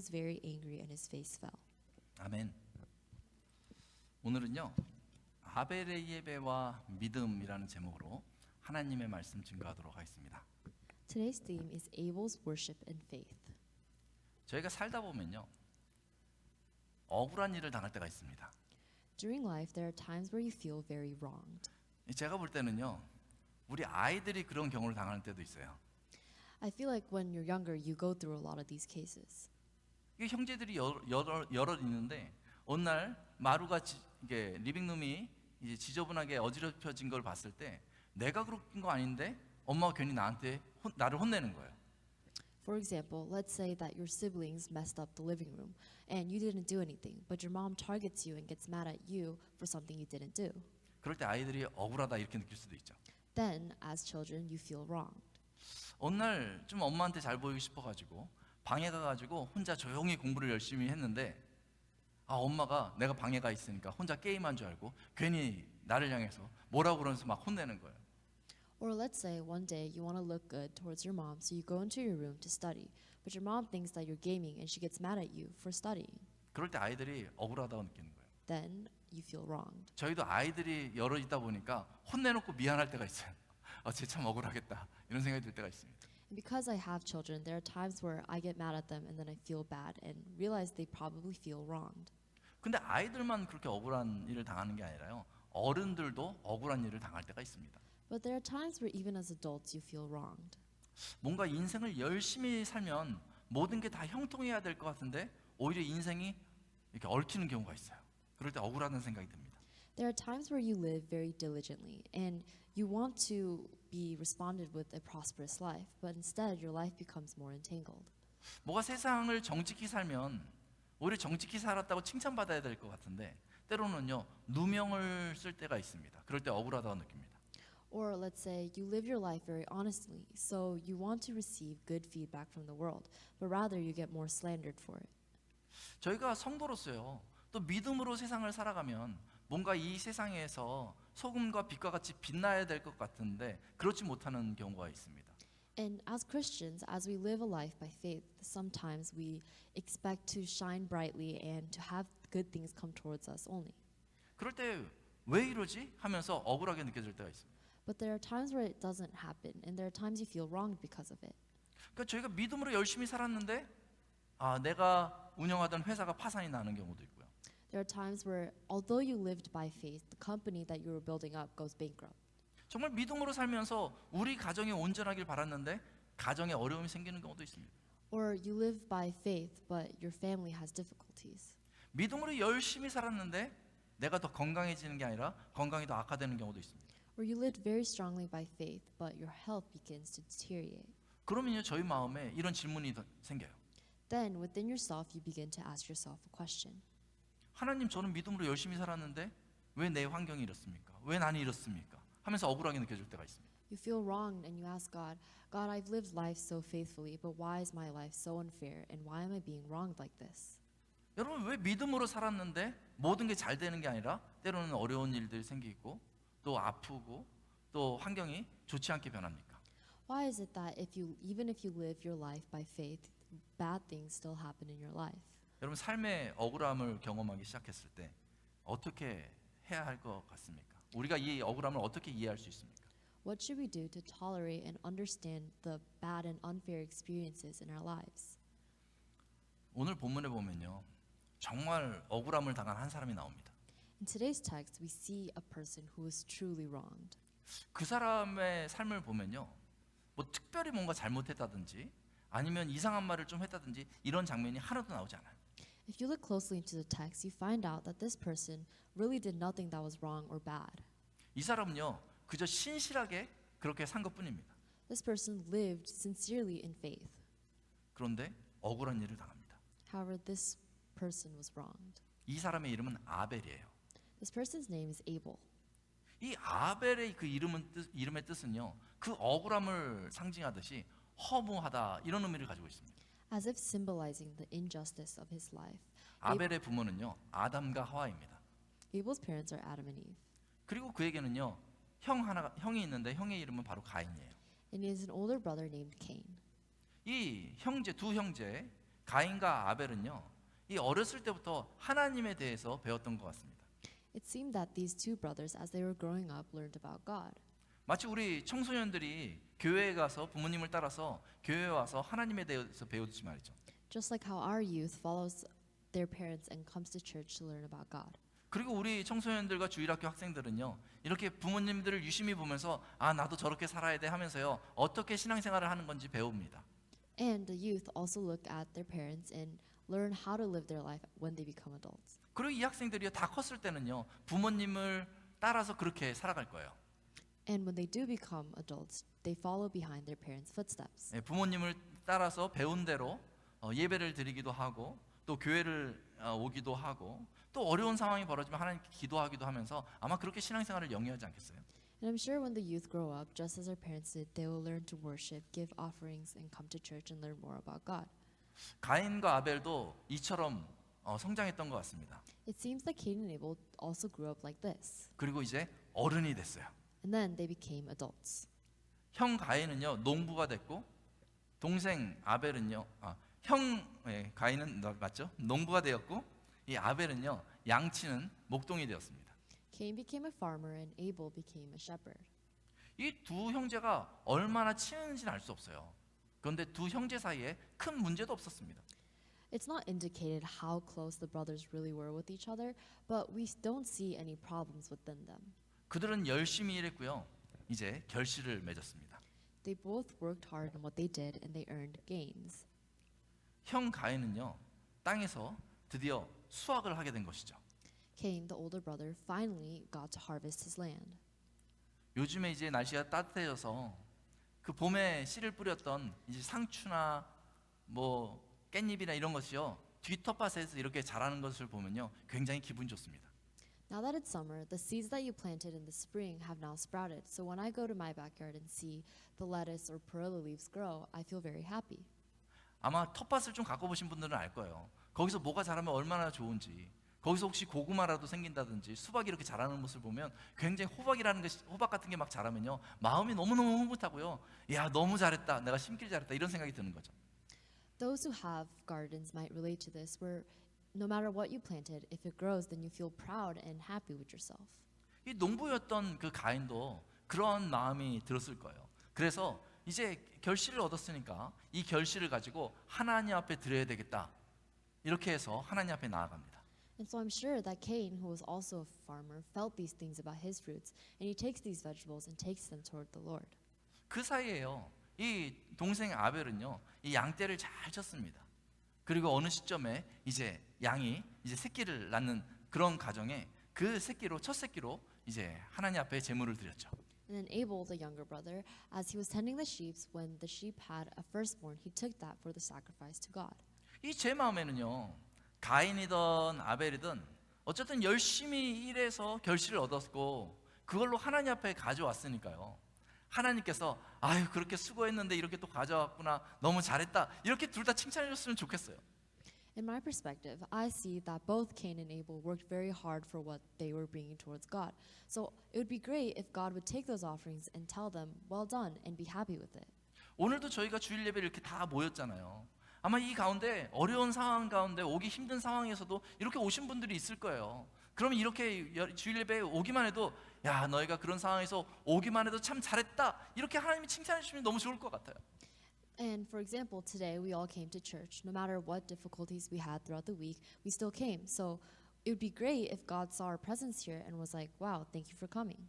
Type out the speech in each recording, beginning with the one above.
was very angry and his face fell. 아멘. 오늘은요, 아벨의 예배와 믿음이라는 제목으로 하나님의 말씀 증거하도록 하겠습니다. Today's theme is Abel's worship and faith. 저희가 살다 보면요, 억울한 일을 당할 때가 있습니다. During life, there are times where you feel very wronged. 제가 볼 때는요, 우리 아이들이 그런 경우를 당하는 때도 있어요. I feel like when you're younger, you go through a lot of these cases. 이 형제들이 여러 있는데 어느 날 마루가 이게 리빙룸이 이제 지저분하게 어지럽혀진 걸 봤을 때 내가 그런 거 아닌데 엄마가 괜히 나를 혼내는 거예요. For example, let's say that your siblings messed up the living room and you didn't do anything, but your mom targets you and gets mad at you for something you didn't do. 그럴 때 아이들이 억울하다 이렇게 느낄 수도 있죠. Then, as children, you feel wronged. 어느 날 좀 엄마한테 잘 보이고 싶어가지고 방에 가가지고 혼자 조용히 공부를 열심히 했는데 엄마가 내가 방에 가 있으니까 혼자 게임한 줄 알고 괜히 나를 향해서 뭐라고 그러면서 막 혼내는 거예요. Or let's say one day you want to look good towards your mom, so you go into your room to study, but your mom thinks that you're gaming and she gets mad at you for studying. 그럴 때 아이들이 억울하다고 느끼는 거예요. Then you feel wronged. 저희도 아이들이 여러 있다 보니까 혼내놓고 미안할 때가 있어요. 쟤 참 억울하겠다 이런 생각이 들 때가 있습니다. And because I have children, there are times where I get mad at them and then I feel bad and realize they probably feel wronged. 근데 아이들만 그렇게 억울한 일을 당하는 게 아니라요, 어른들도 억울한 일을 당할 때가 있습니다. But there are times where even as adults you feel wronged. 뭔가 인생을 열심히 살면 모든 게 다 형통해야 될 것 같은데 오히려 인생이 이렇게 얽히는 경우가 있어요. 그럴 때 억울하다는 생각이 듭니다. There are times where you live very diligently and you want to be responded with a prosperous life, but instead your life becomes more entangled. 뭐가 세상을 정직히 살면 오히려 정직히 살았다고 칭찬받아야 될 것 같은데 때로는요, 누명을 쓸 때가 있습니다. 그럴 때 억울하다고 느낍니다. Or let's say you live your life very honestly, so you want to receive good feedback from the world, but rather you get more slandered for it. 저희가 성도로서요, 또 믿음으로 세상을 살아가면 뭔가 이 세상에서 소금과 빛과 같이 빛나야 될 것 같은데 그렇지 못하는 경우가 있습니다. And as Christians, as we live a life by faith, sometimes we expect to shine brightly and to have good things come towards us only. 그럴 때 왜 이러지? 하면서 억울하게 느껴질 때가 있습니다. But there are times where it doesn't happen, and there are times you feel wronged because of it. 그러니까 저희가 믿음으로 열심히 살았는데 내가 운영하던 회사가 파산이 나는 경우도 있고요. There are times where, although you lived by faith, the company that you were building up goes bankrupt. 정말 믿음으로 살면서 우리 가정이 온전하길 바랐는데 가정에 어려움이 생기는 경우도 있습니다. Or you live by faith, but your family has difficulties. 믿음으로 열심히 살았는데 내가 더 건강해지는 게 아니라 건강이 더 악화되는 경우도 있습니다. Or you lived very strongly by faith, but your health begins to deteriorate. 그러면요, 저희 마음에 이런 질문이 생겨요. Then, within yourself, you begin to ask yourself a question. 하나님, 저는 믿음으로 열심히 살았는데 왜 내 환경이 이렇습니까? 왜 나는 이렇습니까? 하면서 억울하게 느껴질 때가 있습니다. You feel wronged and you ask God, God, I've lived life so faithfully, but why is my life so unfair and why am I being wronged like this? 여러분, 왜 믿음으로 살았는데 모든 게 잘 되는 게 아니라 때로는 어려운 일들이 생기고 또 아프고 또 환경이 좋지 않게 변합니까? Why is it that even if you live your life by faith, bad things still happen in your life? 여러분, 삶의 억울함을 경험하기 시작했을 때 어떻게 해야 할 것 같습니까? 우리가 이 억울함을 어떻게 이해할 수 있습니까? What should we do to tolerate and understand the bad and unfair experiences in our lives? 오늘 본문에 보면요, 정말 억울함을 당한 한 사람이 나옵니다. In today's text, we see a person who was truly wronged. 그 사람의 삶을 보면요, 뭐 특별히 뭔가 잘못했다든지 아니면 이상한 말을 좀 했다든지 이런 장면이 하나도 나오지 않아요. If you look closely into the text, you find out that this person really did nothing that was wrong or bad. 이 사람은요, 그저 신실하게 그렇게 산 것뿐입니다. This person lived sincerely in faith. 그런데 억울한 일을 당합니다. However, this person was wronged. 이 사람의 이름은 아벨이에요. This person's name is Abel. 이 아벨의 그 이름의 뜻은요, 그 억울함을 상징하듯이 허무하다 이런 의미를 가지고 있습니다. As if symbolizing the injustice of his life. 아벨의 부모는요, 아담과 하와입니다. Abel's parents are Adam and Eve. 그리고 그에게는요, 형이 있는데 형의 이름은 바로 가인이에요. And he has an older brother named Cain. 이 두 형제 가인과 아벨은요, 이 어렸을 때부터 하나님에 대해서 배웠던 것 같습니다. It seemed that these two brothers, as they were growing up, learned about God. 마치 우리 청소년들이 교회에 가서 부모님을 따라서 교회에 와서 하나님에 대해서 배우듯이 말이죠. Just like how our youth follows their parents and comes to church to learn about God. 그리고 우리 청소년들과 주일학교 학생들은요, 이렇게 부모님들을 유심히 보면서 아 나도 저렇게 살아야 돼 하면서요, 어떻게 신앙생활을 하는 건지 배웁니다. And the youth also look at their parents and learn how to live their life when they become adults. 그리고 이 학생들이 다 컸을 때는요, 부모님을 따라서 그렇게 살아갈 거예요. And when they do become adults, they follow behind their parents' footsteps. 예, 부모님을 따라서 배운 대로 예배를 드리기도 하고 또 교회를 오기도 하고 또 어려운 상황이 벌어지면 하나님께 기도하기도 하면서 아마 그렇게 신앙생활을 영위하지 않겠어요? And I'm sure when the youth grow up, just as our parents did, they will learn to worship, give offerings, and come to church and learn more about God. 가인과 아벨도 이처럼 성장했던 것 같습니다. It seems that Cain and Abel also grew up like this. 그리고 이제 어른이 됐어요. And then they became adults. 형 가인은요 농부가 됐고 동생 아벨은요 가인은 맞죠? 농부가 되었고 이 아벨은요 양치는 목동이 되었습니다. Cain became a farmer and Abel became a shepherd. 이 두 형제가 얼마나 친한지는 알 수 없어요. 그런데 두 형제 사이에 큰 문제도 없었습니다. It's not indicated how close the brothers really were with each other, but we don't see any problems within them. 그들은 열심히 일했고요. 이제 결실을 맺었습니다. They both worked hard on what they did and they earned gains. 형 가인은요 땅에서 드디어 수확을 하게 된 것이죠. Cain, the older brother, finally got to harvest his land. 요즘에 이제 날씨가 따뜻해져서 그 봄에 씨를 뿌렸던 이제 상추나 뭐 깻잎이나 이런 것이요 뒤텃밭에서 이렇게 자라는 것을 보면요 굉장히 기분 좋습니다. Now that it's summer, the seeds that you planted in the spring have now sprouted. So when I go to my backyard and see the lettuce or perilla leaves grow, I feel very happy. 아마 텃밭을 좀 갖고 보신 분들은 알 거예요. 거기서 뭐가 자라면 얼마나 좋은지. 거기서 혹시 고구마라도 생긴다든지 수박이 이렇게 자라는 모습을 보면 굉장히 호박 같은 게 막 자라면요 마음이 너무너무 흐뭇하고요. 야 너무 잘했다. 내가 심길 잘했다. 이런 생각이 드는 거죠. Those who have gardens might relate to this, where no matter what you planted, if it grows, then you feel proud and happy with yourself. 이 농부였던 그 가인도 그런 마음이 들었을 거예요. 그래서 이제 결실을 얻었으니까 이 결실을 가지고 하나님 앞에 드려야 되겠다. 이렇게 해서 하나님 앞에 나아갑니다. And so I'm sure that Cain, who was also a farmer, felt these things about his fruits, and he takes these vegetables and takes them toward the Lord. 그 사이에요. 이 동생 아벨은요. 이 양떼를 잘 쳤습니다. 그리고 어느 시점에 이제 양이 이제 새끼를 낳는 그런 가정에 그 새끼로 첫 새끼로 이제 하나님 앞에 제물을 드렸죠. And then Abel, the younger brother, as he was tending the sheep, when the sheep had a firstborn, he took that for the sacrifice to God. 이 제 마음에는요. 가인이든 아벨이든 어쨌든 열심히 일해서 결실을 얻었고 그걸로 하나님 앞에 가져왔으니까요. 하나님께서 아유 그렇게 수고했는데 이렇게 또 가져왔구나 너무 잘했다 이렇게 둘 다 칭찬해 줬으면 좋겠어요. In my perspective, I see that both Cain and Abel worked very hard for what they were bringing towards God. So it would be great if God would take those offerings and tell them, well done, and be happy with it. 오늘도 저희가 주일 예배를 이렇게 다 모였잖아요. 아마 이 가운데 어려운 상황 가운데 오기 힘든 상황에서도 이렇게 오신 분들이 있을 거예요. 그러면 이렇게 주일 예배에 오기만 해도 야 너희가 그런 상황에서 오기만 해도 참 잘했다 이렇게 하나님이 칭찬해 주시면 너무 좋을 것 같아요. And for example, today we all came to church. No matter what difficulties we had throughout the week, we still came. So it would be great if God saw our presence here and was like, wow, thank you for coming.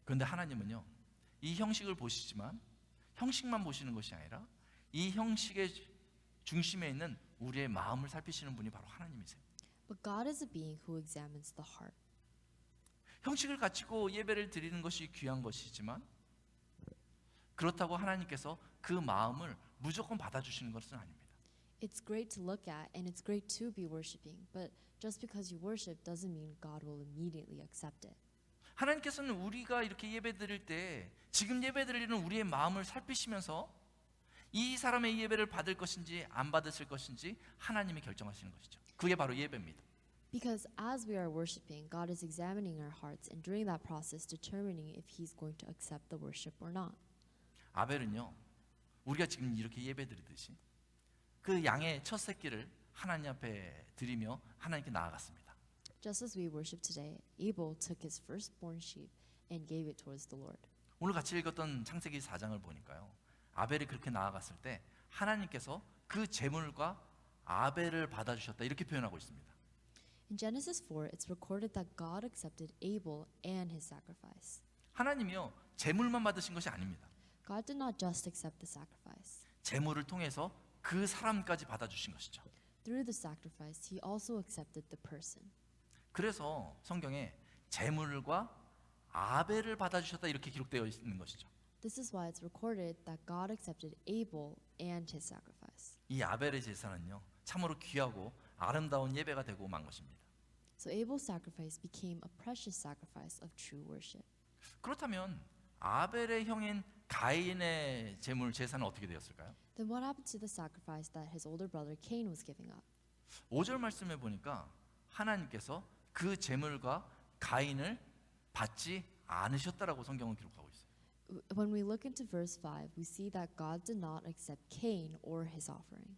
그런데 하나님은요 이 형식을 보시지만 형식만 보시는 것이 아니라 이 형식의 중심에 있는 우리의 마음을 살피시는 분이 바로 하나님이세요. But God is a being who examines the heart. 형식을 갖추고 예배를 드리는 것이 귀한 것이지만 그렇다고 하나님께서 그 마음을 무조건 받아주시는 것은 아닙니다. It's great to look at and it's great to be worshiping, but just because you worship doesn't mean God will immediately accept it. 하나님께서는 우리가 이렇게 예배 드릴 때 지금 예배 드리는 우리의 마음을 살피시면서 이 사람의 예배를 받을 것인지 안 받으실 것인지 하나님이 결정하시는 것이죠. 그게 바로 예배입니다. Because as we are worshiping, God is examining our hearts and during that process determining if He's going to accept the worship or not. 아벨은요, 우리가 지금 이렇게 예배 드리듯이 그 양의 첫 새끼를 하나님 앞에 드리며 하나님께 나아갔습니다. Just as we worship today, Abel took his firstborn sheep and gave it towards the Lord. 오늘 같이 읽었던 창세기 4장을 보니까요, 아벨이 그렇게 나아갔을 때 하나님께서 그 제물과 아벨을 받아주셨다 이렇게 표현하고 있습니다. In Genesis 4, it's recorded that God accepted Abel and his sacrifice. 하나님이요 제물만 받으신 것이 아닙니다. God did not just accept the sacrifice. 제물을 통해서 그 사람까지 받아주신 것이죠. Through the sacrifice, he also accepted the person. 그래서 성경에 제물과 아벨을 받아주셨다 이렇게 기록되어 있는 것이죠. This is why it's recorded that God accepted Abel and his sacrifice. 이 아벨의 제사는요 참으로 귀하고 아름다운 예배가 되고 만 것입니다. So Abel's sacrifice became a precious sacrifice of true worship. 그렇다면 아벨의 형인 가인의 제물 제사는 어떻게 되었을까요? Then what happened to the sacrifice that his older brother Cain was giving up? 5절 말씀에 보니까 하나님께서 그 제물과 가인을 받지 않으셨다라고 성경은 기록하고 있어요. When we look into verse 5, we see that God did not accept Cain or his offering.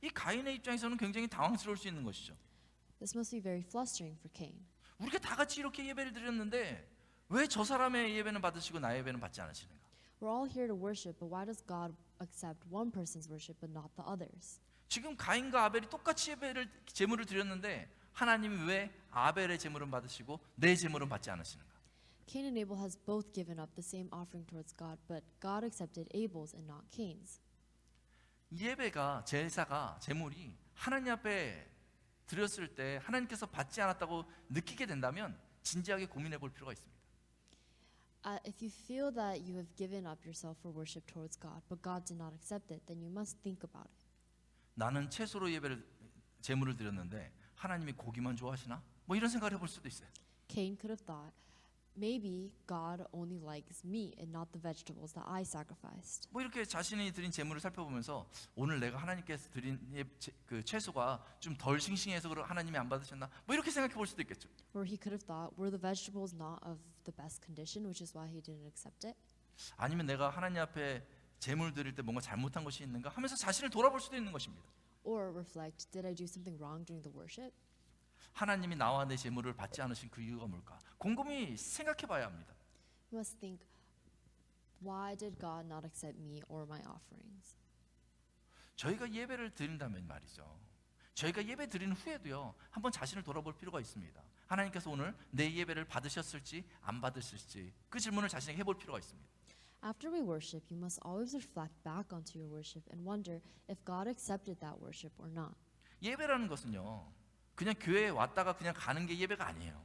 이 가인의 입장에서는 굉장히 당황스러울 수 있는 것이죠. This must be very flustering for Cain. 우리가 다 같이 이렇게 예배를 드렸는데 왜 저 사람의 예배는 받으시고 나의 예배는 받지 않으시는가? We're all here to worship, but why does God accept one person's worship but not the others? 지금 가인과 아벨이 똑같이 제물을 드렸는데 하나님이 왜 아벨의 제물은 받으시고 내 제물은 받지 않으시는가? Cain and Abel has both given up the same offering towards God, but God accepted Abel's and not Cain's. 예배가 제사가 제물이 하나님 앞에 드렸을 때 하나님께서 받지 않았다고 느끼게 된다면 진지하게 고민해 볼 필요가 있습니다. If you feel that you have given up yourself for worship towards God, but God did not accept it, then you must think about it. 나는 채소로 제물을 드렸는데 하나님이 고기만 좋아하시나? 뭐 이런 생각을 해볼 수도 있어요. Cain could have thought, maybe God only likes meat and not the vegetables that I sacrificed. 뭐 이렇게 자신이 드린 제물을 살펴보면서 오늘 내가 하나님께서 드린 그 채소가 좀 덜 싱싱해서 하나님이 안 받으셨나? 뭐 이렇게 생각해 볼 수도 있겠죠. Or he could have thought, were the vegetables not of the best condition, which is why he didn't accept it? 아니면 내가 하나님 앞에 제물 드릴 때 뭔가 잘못한 것이 있는가 하면서 자신을 돌아볼 수도 있는 것입니다. Or reflect, did I do something wrong during the worship? 하나님이 나와 내 제물을 받지 않으신 그 이유가 뭘까? 곰곰이 생각해 봐야 합니다. You must think, why did God not accept me or my offerings? 저희가 예배를 드린다면 말이죠. 저희가 예배 드리는 후에도요. 한번 자신을 돌아볼 필요가 있습니다. 하나님께서 오늘 내 예배를 받으셨을지 안 받으실지 그 질문을 자신에게 해볼 필요가 있습니다. After we worship, you must always reflect back onto your worship and wonder if God accepted that worship or not. 예배라는 것은요. 그냥 교회에 왔다가 그냥 가는 게 예배가 아니에요.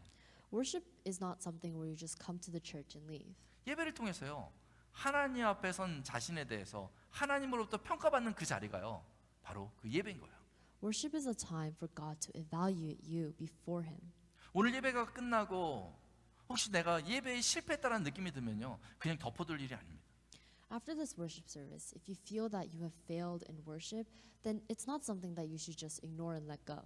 Worship is not something where you just come to the church and leave. 예배를 통해서요. 하나님 앞에 선 자신에 대해서 하나님으로부터 평가받는 그 자리가요. 바로 그 예배인 거예요. Worship is a time for God to evaluate you before Him. 오늘 예배가 끝나고 혹시 내가 예배에 실패했다는 느낌이 들면요. 그냥 덮어둘 일이 아닙니다. After this worship service, if you feel that you have failed in worship, then it's not something that you should just ignore and let go.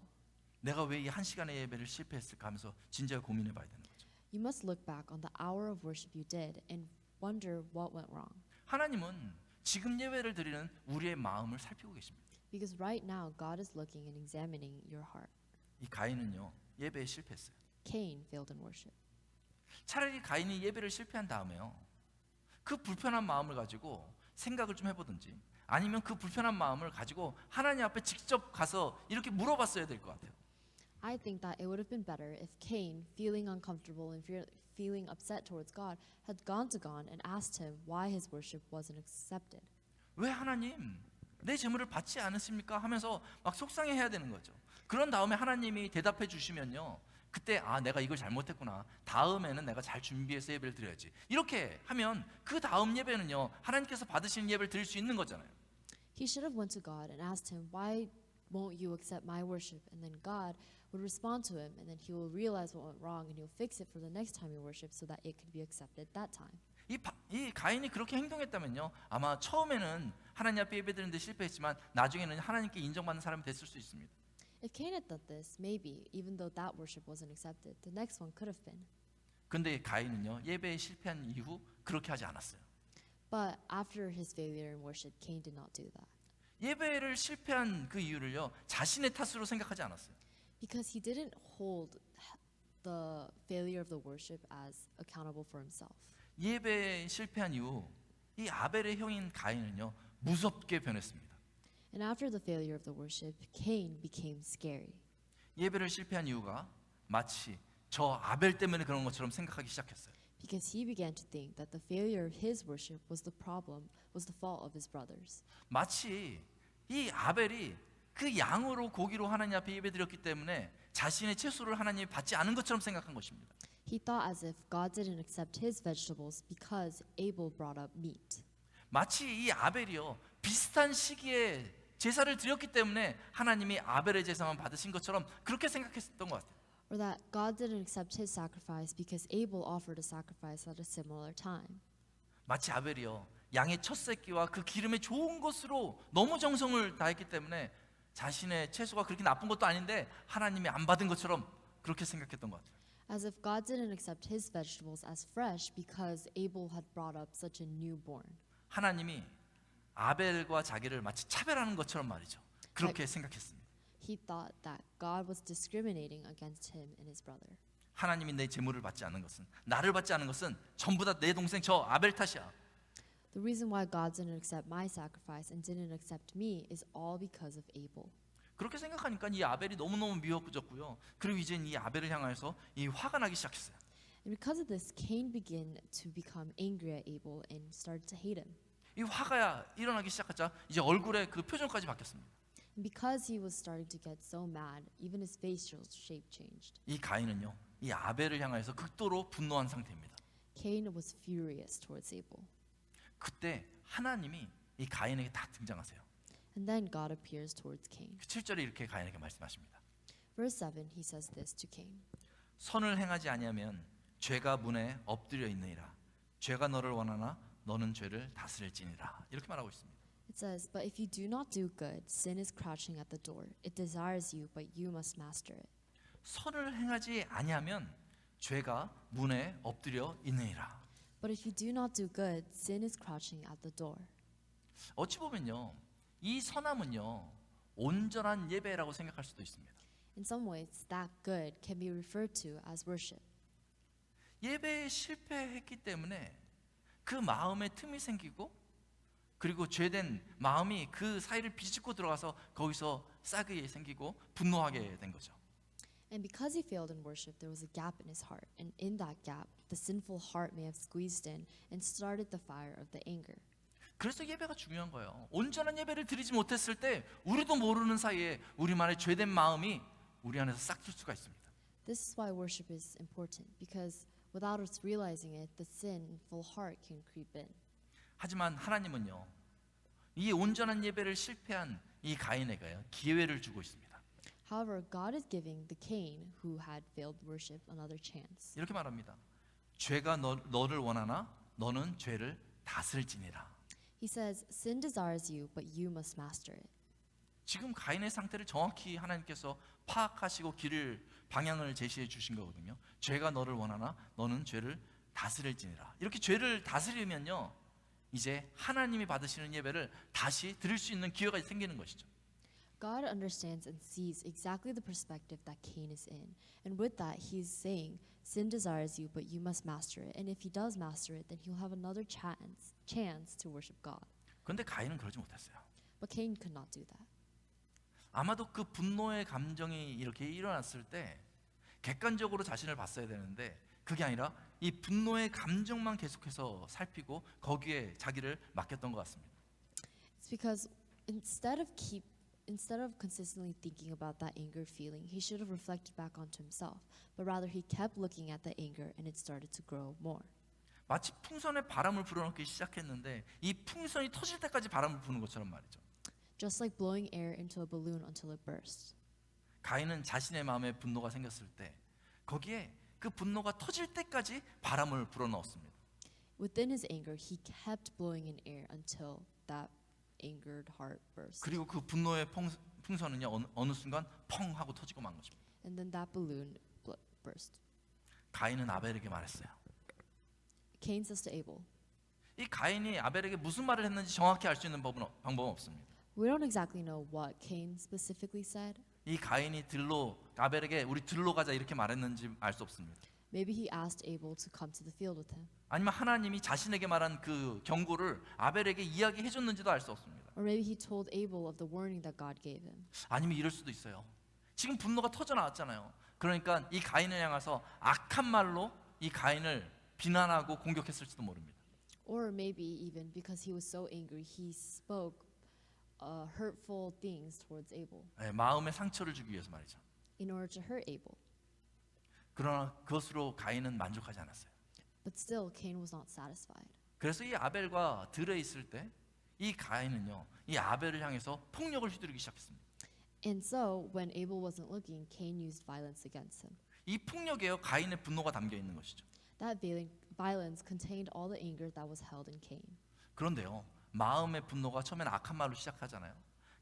내가 왜 이 한 시간의 예배를 실패했을까 하면서 진지하게 고민해 봐야 되는 거죠. You must look back on the hour of worship you did and wonder what went wrong. 하나님은 지금 예배를 드리는 우리의 마음을 살피고 계십니다. Because right now, God is looking and examining your heart. 이 가인은요. 예배에 실패했어요. Cain failed in worship. 차라리 가인이 예배를 실패한 다음에요. 그 불편한 마음을 가지고 생각을 좀 해보든지 아니면 그 불편한 마음을 가지고 하나님 앞에 직접 가서 이렇게 물어봤어야 될 것 같아요. I think that it would have been better if Cain, feeling uncomfortable and feeling upset towards God, had gone to God and asked him why his worship wasn't accepted. 왜 하나님 내 제물을 받지 않으십니까? 하면서 막 속상해해야 되는 거죠. 그런 다음에 하나님이 대답해 주시면요. 그때 아 내가 이걸 잘못했구나. 다음에는 내가 잘 준비해서 예배를 드려야지. 이렇게 하면 그 다음 예배는요. 하나님께서 받으시는 예배를 드릴 수 있는 거잖아요. He should have went to God and asked him, why won't you accept my worship? And then God would respond to him, and then he will realize what went wrong, and he'll fix it for the next time he worships so that it could be accepted that time. 이 가인이 그렇게 행동했다면요. 아마 처음에는 하나님 앞에 예배드리는데 실패했지만 나중에는 하나님께 인정받는 사람이 됐을 수 있습니다. If Cain had done this, maybe, even though that worship wasn't accepted, the next one could have been. 근데 가인은요. 예배에 실패한 이후 그렇게 하지 않았어요. But after his failure in worship, Cain did not do that. 예배를 실패한 그 이유를요, 자신의 탓으로 생각하지 않았어요. Because he didn't hold the failure of the worship as accountable for himself. 예배에 실패한 이후 이 아벨의 형인 가인은요, 무섭게 변했습니다. And after the failure of the worship, Cain became scary. 예배를 실패한 이유가 마치 저 아벨 때문에 그런 것처럼 생각하기 시작했어요. Because he began to think that the failure of his worship was the problem, was the fault of his brothers. 마치 이 아벨이 그 양으로 고기로 하나님 앞에 예배드렸기 때문에 자신의 채소를 하나님이 받지 않은 것처럼 생각한 것입니다. He thought as if God didn't accept his vegetables because Abel brought up meat. 마치 이 아벨이요, 비슷한 시기에 제사를 드렸기 때문에 하나님이 아벨의 제사만 받으신 것처럼 그렇게 생각했던 것 같아요. Or that God didn't accept his sacrifice because Abel offered a sacrifice at a similar time. 마치 아벨이요, 양의 첫 새끼와 그 기름의 좋은 것으로 너무 정성을 다했기 때문에 자신의 채소가 그렇게 나쁜 것도 아닌데 하나님이 안 받은 것처럼 그렇게 생각했던 것 같아요. As if God didn't accept his vegetables as fresh because Abel had brought up such a newborn. 하나님이 아벨과 자기를 마치 차별하는 것처럼 말이죠. 그렇게 생각했습니다. He thought that God was discriminating against him and his brother. 하나님이 내 제물을 받지 않는 것은, 나를 받지 않는 것은 전부 다 내 동생 저 아벨 탓이야. The reason why God didn't accept my sacrifice and didn't accept me is all because of Abel. 그렇게 생각하니까 이 아벨이 너무너무 미워졌고요. 그리고 이제 이 아벨을 향해서 이 화가 나기 시작했어요. And because of this, Cain began to become angry at Abel and started to hate him. 이 화가 일어나기 시작하자 이제 얼굴에 그 표정까지 바뀌었습니다. And because he was starting to get so mad, even his facial shape changed. 이 가인은요, 이 아벨을 향해서 극도로 분노한 상태입니다. Cain was furious towards Abel. 그때 하나님이 이 가인에게 딱 등장하세요. And then God appears towards Cain. 7절에 이렇게 가인에게 말씀하십니다. Verse 7, he says this to Cain. 선을 행하지 아니하면 죄가 문에 엎드려 있느니라. 죄가 너를 원하나 너는 죄를 다스릴지니라. 이렇게 말하고 있습니다. It says, but if you do not do good, sin is crouching at the door. It desires you, but you must master it. 선을 행하지 아니하면 죄가 문에 엎드려 있느니라. But if you do not do good, sin is crouching at the door. 어찌 보면요, 이 선함은요, 온전한 예배라고 생각할 수도 있습니다. In some ways, that good can be referred to as worship. 예배에 실패했기 때문에 그 마음에 틈이 생기고, 그리고 죄된 마음이 그 사이를 비집고 들어가서 거기서 싹이 생기고 분노하게 된 거죠. And because he failed in worship, there was a gap in his heart. And in that gap, the sinful heart may have squeezed in and started the fire of the anger. 그래서 예배가 중요한 거예요. 온전한 예배를 드리지 못했을 때 우리도 모르는 사이에 우리만의 죄된 마음이 우리 안에서 싹틀 수가 있습니다. This is why worship is important, because without us realizing it, the sinful heart can creep in. 하지만 하나님은요, 이 온전한 예배를 실패한 이 가인에게요, 기회를 주고 있습니다. However, God is giving the Cain who had failed worship another chance. 이렇게 말합니다. 죄가 너를 원하나 너는 죄를 다스릴지니라. He says, sin desires you, but you must master it. 지금 가인의 상태를 정확히 하나님께서 파악하시고 방향을 제시해 주신 거거든요. 죄가 너를 원하나 너는 죄를 다스릴지니라. 이렇게 죄를 다스리면요, 이제 하나님이 받으시는 예배를 다시 드릴 수 있는 기회가 생기는 것이죠. God understands and sees exactly the perspective that Cain is in. And with that, he's saying, sin desires you, but you must master it. And if he does master it, then he'll have another chance to worship God. 그런데 가인은 그러지 못했어요. But Cain could not do that. 아마도 그 분노의 감정이 이렇게 일어났을 때 객관적으로 자신을 봤어야 되는데 그게 아니라 이 분노의 감정만 계속해서 살피고 거기에 자기를 맡겼던 것 같습니다. It's because instead of consistently thinking about that anger feeling, he should have reflected back onto himself. But rather, he kept looking at the anger and it started to grow more. 마치 풍선에 바람을 불어넣기 시작했는데 이 풍선이 터질 때까지 바람을 부는 것처럼 말이죠. Just like blowing air into a balloon until it bursts. 가인은 자신의 마음에 분노가 생겼을 때 거기에 그 분노가 터질 때까지 바람을 불어넣었습니다. Within his anger, he kept blowing in air until that angered heart burst. 그리고 그 분노의 풍선은요, 어느 순간 펑 하고 터지고 만 것입니다. And then that balloon burst. 가인은 아벨에게 말했어요. Cain says to Abel. 이 가인이 아벨에게 무슨 말을 했는지 정확히 알 수 있는 방법은 없습니다. We don't exactly know what Cain specifically said. 이 가인이 아벨에게 우리 들로 가자 이렇게 말했는지 알 수 없습니다. Maybe he asked Abel to come to the field with him. 아니면 하나님이 자신에게 말한 그 경고를 아벨에게 이야기해 줬는지도 알 수 없습니다. Or maybe he told Abel of the warning that God gave him. 아니면 이럴 수도 있어요. 지금 분노가 터져 나왔잖아요. 그러니까 이 가인을 향해서 악한 말로 이 가인을 비난하고 공격했을지도 모릅니다. Or maybe even because he was so angry, he spoke hurtful things towards Abel 네, 마음의 상처를 주기 위해서 말이죠. in order to hurt Abel. 그러나 그것으로 가인은 만족하지 않았어요. But still, Cain was not satisfied. 그래서 이 아벨과 들에 있을 때 이 가인은요, 이 아벨을 향해서 폭력을 휘두르기 시작했습니다. And so, when Abel wasn't looking, Cain used violence against him. 이 폭력에요 가인의 분노가 담겨 있는 것이죠. That violence contained all the anger that was held in Cain. 그런데요, 마음의 분노가 처음에는 악한 말로 시작하잖아요.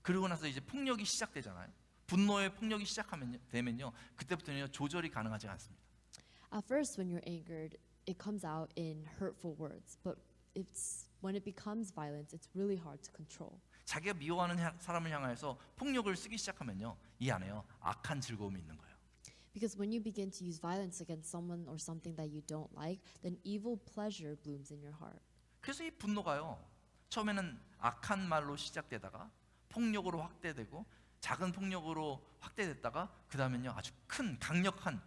그리고 나서 이제 폭력이 시작되잖아요. 분노의 폭력이 되면요, 그때부터는 조절이 가능하지 않습니다. At first, when you're angered, it comes out in hurtful words. But when it becomes violence, it's really hard to control. 자기가 미워하는 사람을 향해서 폭력을 쓰기 시작하면요, 이 안에요 악한 즐거움이 있는 거예요. Because when you begin to use violence against someone or something that you don't like, then evil pleasure blooms in your heart. 그래서 이 분노가요, 처음에는 악한 말로 시작되다가 폭력으로 확대되고 작은 폭력으로 확대됐다가 그 다음엔요 아주 큰 강력한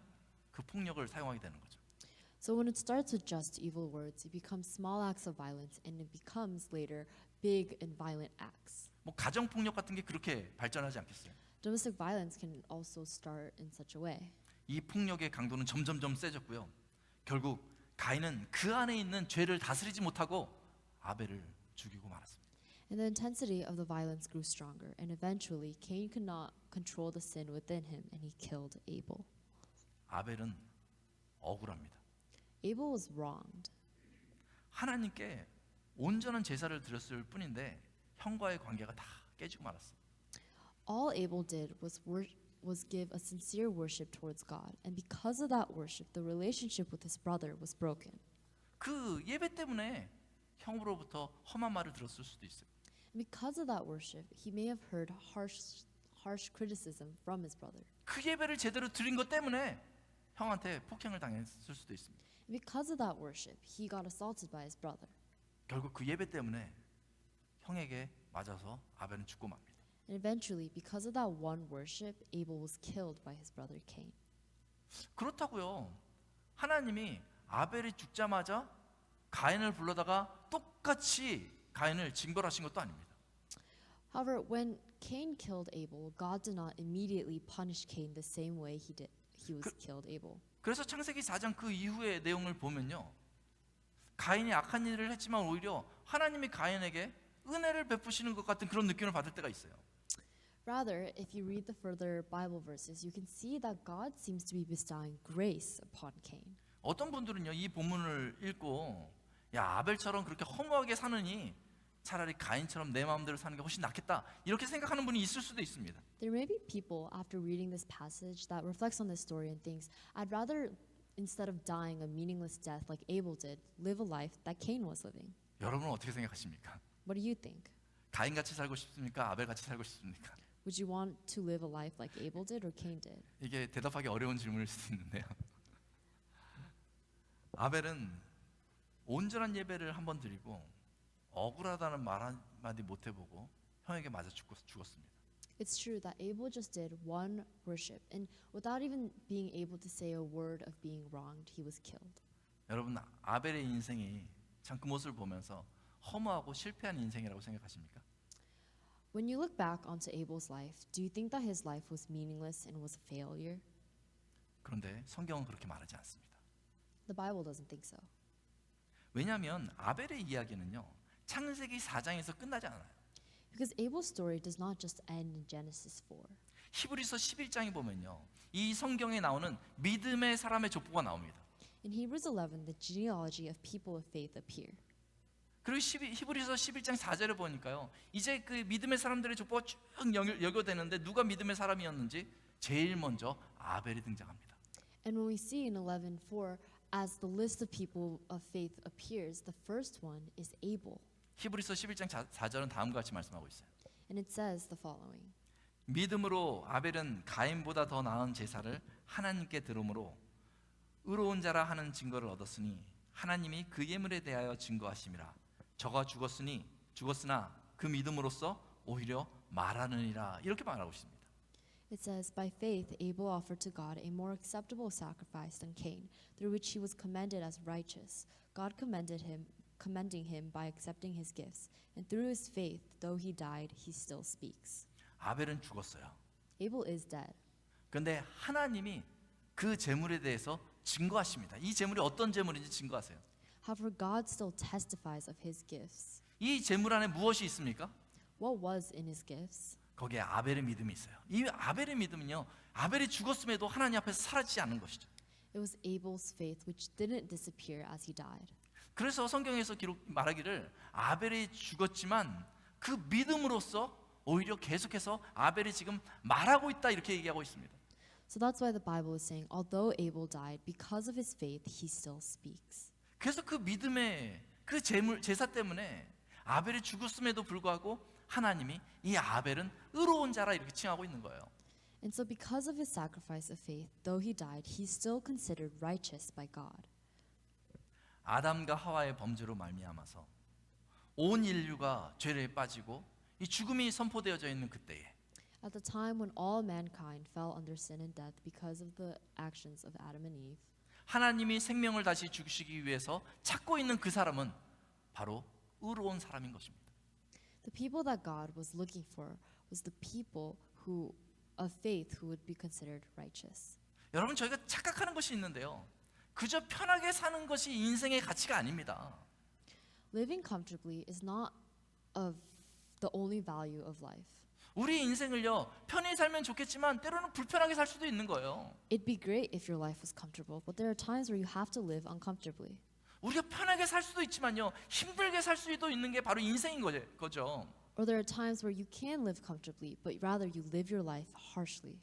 그 폭력을 사용하게 되는 거죠. So when it starts with just evil words, it becomes small acts of violence, and it becomes later big and violent acts. 뭐 가정 폭력 같은 게 그렇게 발전하지 않겠어요? Domestic violence can also start in such a way. 이 폭력의 강도는 점점점 세졌고요. 결국 가인은 그 안에 있는 죄를 다스리지 못하고 아벨을 죽이고 말았습니다. And the intensity of the violence grew stronger, and eventually Cain could not control the sin within him, and he killed Abel. 아벨은 억울합니다. Abel was wronged. 하나님께 온전한 제사를 드렸을 뿐인데 형과의 관계가 다 깨지고 말았어요. All Abel did was give a sincere worship towards God, and because of that worship, the relationship with his brother was broken. 그 예배 때문에 형으로부터 험한 말을 들었을 수도 있어요. And because of that worship, he may have heard harsh criticism from his brother. 그 예배를 제대로 드린 것 때문에 형한테 폭행을 당했을 수도 있습니다. And because of that worship, he got assaulted by his brother. 결국 그 예배 때문에 형에게 맞아서 아벨은 죽고 맙니다. And eventually, because of that one worship, Abel was killed by his brother Cain. 그렇다고요. 하나님이 아벨이 죽자마자 가인을 불러다가 똑같이 가인을 징벌하신 것도 아닙니다. However, when Cain killed Abel, God did not immediately punish Cain the same way he was killed Abel. 그래서 창세기 4장 그 이후의 내용을 보면요, 가인이 악한 일을 했지만 오히려 하나님이 가인에게 은혜를 베푸시는 것 같은 그런 느낌을 받을 때가 있어요. Rather, if you read the further Bible verses, you can see that God seems to be bestowing grace upon Cain. 어떤 분들은요, 이 본문을 읽고 야, 아벨처럼 그렇게 허무하게 사느니 차라리 가인처럼 내 마음대로 사는 게 훨씬 낫겠다 이렇게 생각하는 분이 있을 수도 있습니다. There may be people after reading this passage that reflects on this story and thinks, I'd rather, instead of dying a meaningless death like Abel did, live a life that Cain was living. 여러분은 어떻게 생각하십니까? What do you think? 가인같이 살고 싶습니까? 아벨같이 살고 싶습니까? Would you want to live a life like Abel did or Cain did? 이게 대답하기 어려운 질문일 수도 있는데요. 아벨은 온전한 예배를 한번 드리고 억울하다는 말 한마디 못 해보고 형에게 맞아 죽었습니다. It's true that Abel just did one worship, and without even being able to say a word of being wronged, he was killed. 여러분, 아벨의 인생이 참 그 모습을 보면서 허무하고 실패한 인생이라고 생각하십니까? When you look back onto Abel's life, do you think that his life was meaningless and was a failure? 그런데 성경은 그렇게 말하지 않습니다. The Bible doesn't think so. 왜냐하면 아벨의 이야기는요, 창세기 4장에서 끝나지 않아요. Because Abel's story does not just end in Genesis 4. 히브리서 11장에 보면요, 이 성경에 나오는 믿음의 사람의 족보가 나옵니다. In Hebrews 11, the genealogy of people of faith appear. 그리고 히브리서 11장 4절에 보니까요, 이제 그 믿음의 사람들의 족보가 쭉 연결되는데 누가 믿음의 사람이었는지 제일 먼저 아벨이 등장합니다. And when we see in 11:4, as the list of people of faith appears, the first one is Abel. 히브리서 11장 4절은 다음과 같이 말씀하고 있어요. And it says the following. 믿음으로 아벨은 가인보다 더 나은 제사를 하나님께 드림으로 의로운 자라 하는 증거를 얻었으니 하나님이 그 예물에 대하여 증거하심이라. 저가 죽었으나 그 믿음으로써 오히려 말하느니라. 이렇게 말하고 있습니다. It says, by faith Abel offered to God a more acceptable sacrifice than Cain, through which he was commended as righteous. God commending him by accepting his gifts. And through his faith, though he died, he still speaks. 아벨은 죽었어요. Abel is dead. 그런데 하나님이 그 제물에 대해서 증거하십니다. 이 제물이 어떤 제물인지 증거하세요. However, God still testifies of his gifts. 이 제물 안에 무엇이 있습니까? What was in his gifts? 거기에 아벨의 믿음이 있어요. 이 아벨의 믿음은요, 아벨이 죽었음에도 하나님 앞에서 사라지지 않는 것이죠. It was Abel's faith which didn't disappear as he died. 그래서 성경에서 말하기를 아벨이 죽었지만 그 믿음으로써 오히려 계속해서 아벨이 지금 말하고 있다 이렇게 얘기하고 있습니다. So that's why the Bible is saying, although Abel died, because of his faith, he still speaks. 그래서 그 믿음의 그 제사 때문에 아벨이 죽었음에도 불구하고 하나님이 이 아벨은 의로운 자라 이렇게 칭하고 있는 거예요. And so because of his sacrifice of faith, though he died, he's still considered righteous by God. 아담과 하와의 범죄로 말미암아서 온 인류가 죄에 빠지고 이 죽음이 선포되어져 있는 그때에 At the time when all mankind fell under sin and death because of the actions of Adam and Eve, 하나님이 생명을 다시 주시기 위해서 찾고 있는 그 사람은 바로 의로운 사람인 것입니다. the people that God was looking for was the people who of faith who would be considered righteous. 여러분, 저희가 착각하는 것이 있는데요. 그저 편하게 사는 것이 인생의 가치가 아닙니다. Living comfortably is not of the only value of life. 우리 인생을요, 편히 살면 좋겠지만 때로는 불편하게 살 수도 있는 거예요. It'd be great if your life was comfortable, but there are times where you have to live uncomfortably. 우리가 편하게 살 수도 있지만요, 힘들게 살 수도 있는 게 바로 인생인 거죠. Or there are times where you can live comfortably, but rather you live your life harshly.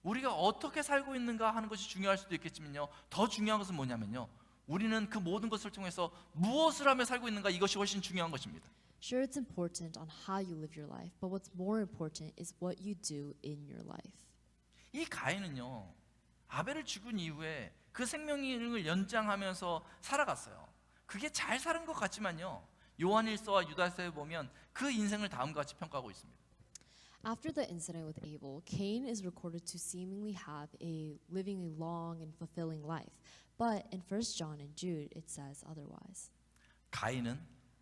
우리가 어떻게 살고 있는가 하는 것이 중요할 수도 있겠지만요, 더 중요한 것은 뭐냐면요, 우리는 그 모든 것을 통해서 무엇을 하며 살고 있는가, 이것이 훨씬 중요한 것입니다. Sure, it's important on how you live your life, but what's more important is what you do in your life. 이 가인은요, 아벨을 죽은 이후에 그 생명을 연장하면서 살아갔어요. 그게 잘 사는 것 같지만요, 요한일서와 유다서에 보면 그 인생을 다음과 같이 평가하고 있습니다. After the incident with Abel, Cain is recorded to seemingly living a long and fulfilling life. But in 1 John and Jude, it says otherwise. 가인은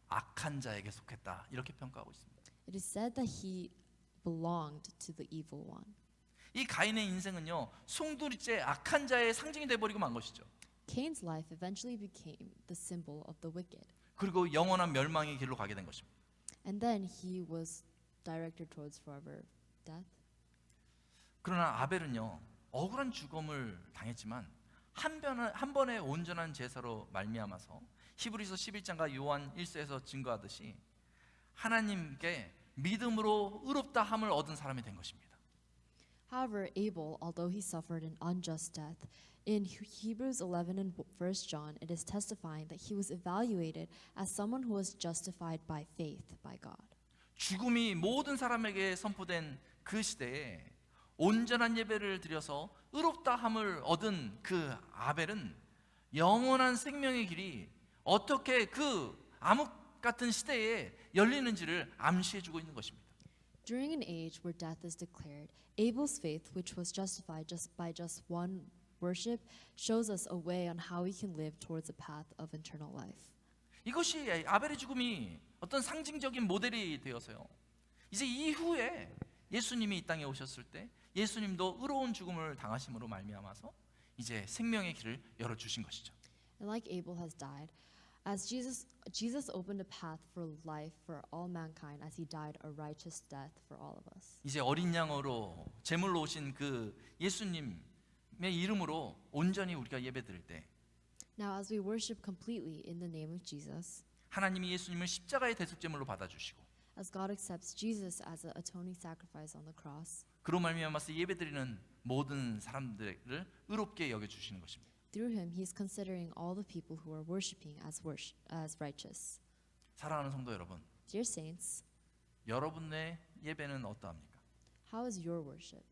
악한 자에게 속했다, 이렇게 평가하고 있습니다. It is said that he belonged to the evil one. 이 가인의 인생은요, 송두리째 악한 자의 상징이 돼버리고 만 것이죠. Cain's life eventually became the symbol of the wicked. 그리고 영원한 멸망의 길로 가게 된 것입니다. And then he was directed towards forever death. 그러나 아벨은요, 억울한 죽음을 당했지만 한 번의 온전한 제사로 말미암아서 히브리서 11장과 요한 1서에서 증거하듯이 하나님께 믿음으로 의롭다 함을 얻은 사람이 된 것입니다. However, Abel, although he suffered an unjust death, in Hebrews 11 and 1 John, it is testifying that he was evaluated as someone who was justified by faith by God. 죽음이 모든 사람에게 선포된 그 시대에 온전한 예배를 드려서 의롭다 함을 얻은 그 아벨은 영원한 생명의 길이 어떻게 그 암흑 같은 시대에 열리는지를 암시해주고 있는 것입니다. During an age where death is declared, Abel's faith, which was justified by just one worship, shows us a way on how we can live towards a path of eternal life. 이것이 아벨의 죽음이 어떤 상징적인 모델이 되어서요, 이제 이후에 예수님이 이 땅에 오셨을 때 예수님도 의로운 죽음을 당하심으로 말미암아서 이제 생명의 길을 열어주신 것이죠. And like Abel has died, as Jesus opened a path for life for all mankind as he died a righteous death for all of us. 이제 어린 양으로 제물로 오신 그 예수님의 이름으로 온전히 우리가 예배드릴 때 Now as we worship completely in the name of Jesus, 하나님이 예수님을 십자가의 대속제물로 받아주시고 as God accepts Jesus as an atoning sacrifice on the cross, 그로 말미암아서 예배드리는 모든 사람들을 의롭게 여겨주시는 것입니다. through him he is considering all the people who are worshiping as righteous. 사랑하는 성도 여러분, Dear saints, 여러분의 예배는 어떠합니까? How is your worship?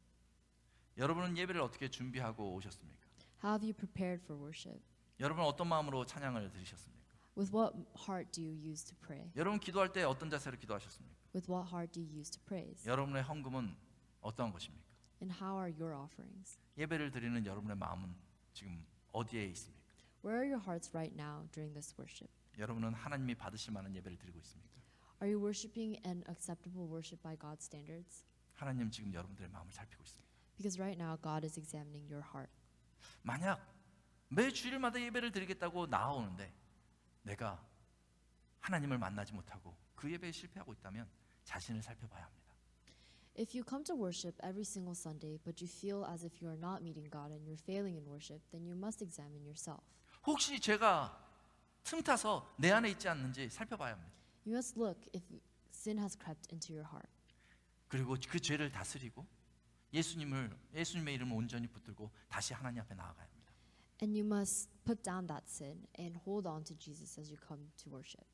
여러분은 예배를 어떻게 준비하고 오셨습니까? How have you prepared for worship? 여러분은 어떤 마음으로 찬양을 드리셨습니까? With what heart do you use to pray? 여러분 기도할 때 어떤 자세로 기도하셨습니까? With what heart do you use to praise? 여러분의 헌금은 어떠한 것입니까? And how are your offerings? 예배를 드리는 여러분의 마음은 지금 어디에 있습니까? Where are your hearts right now during this worship? 여러분은 하나님이 받으실 만한 예배를 드리고 있습니까? Are you worshiping an acceptable worship by God's standards? 하나님 지금 여러분들의 마음을 살피고 있습니다. Because right now God is examining your heart. 만약 매 주일마다 예배를 드리겠다고 나오는데 내가 하나님을 만나지 못하고 그 예배에 실패하고 있다면 자신을 살펴봐야 합니다. If you come to worship every single Sunday, but you feel as if you are not meeting God and you're failing in worship, then you must examine yourself. 혹시 제가 틈타서 내 안에 있지 않는지 살펴봐야 합니다. You must look if sin has crept into your heart. 그리고 그 죄를 다스리고 예수님의 이름을 온전히 붙들고 다시 하나님 앞에 나아가야 합니다. And you must put down that sin and hold on to Jesus as you come to worship.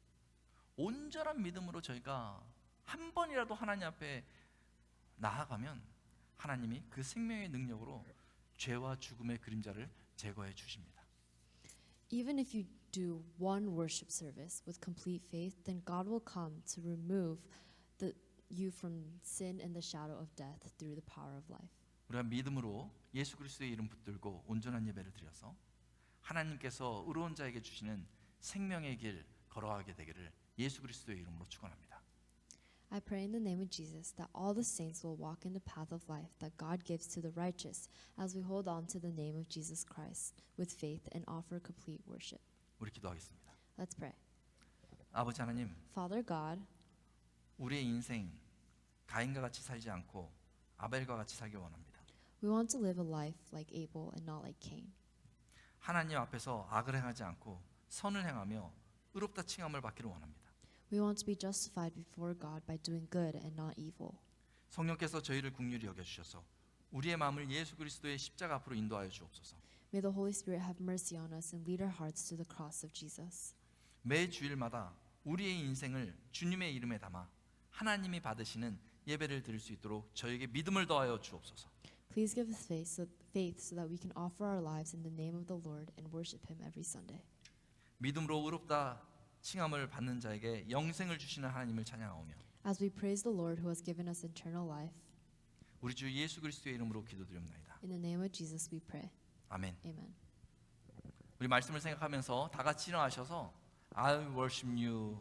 온전한 믿음으로 저희가 한 번이라도 하나님 앞에 나아가면 하나님이 그 생명의 능력으로 죄와 죽음의 그림자를 제거해 주십니다. Even if you do one worship service with complete faith, then God will come to remove you from sin and the shadow of death through the power of life. 우리가 믿음으로 예수 그리스도의 이름 붙들고 온전한 예배를 드려서 하나님께서 의로운 자에게 주시는 생명의 길 걸어가게 되기를 예수 그리스도의 이름으로 축원합니다. I pray in the name of Jesus that all the saints will walk in the path of life that God gives to the righteous as we hold on to the name of Jesus Christ with faith and offer complete worship. 우리 기도하겠습니다. Let's pray. 아버지 하나님, Father God, 우리의 인생 가인과 같이 살지 않고 아벨과 같이 살기 원합니다. we want to live a life like Abel and not like Cain. 하나님 앞에서 악을 행하지 않고 선을 행하며 의롭다 칭함을 받기를 원합니다. We want to be justified before God by doing good and not evil. 성령께서 저희를 긍휼히 여겨 주셔서 우리의 마음을 예수 그리스도의 십자가 앞으로 인도하여 주옵소서. May the Holy Spirit have mercy on us and lead our hearts to the cross of Jesus. 매 주일마다 우리의 인생을 주님의 이름에 담아 하나님이 받으시는 예배를 드릴 수 있도록 저에게 믿음을 더하여 주옵소서. Please give us faith so that we can offer our lives in the name of the Lord and worship Him every Sunday. 믿음으로 의롭다 칭함을 받는 자에게 영생을 주시는 하나님을 찬양하오며 As we praise the Lord who has given us eternal life, 우리 주 예수 그리스도의 이름으로 기도드립니다. in the name of Jesus we pray. 아멘. Amen. 우리 말씀을 생각하면서 다 같이 일어나셔서 I worship you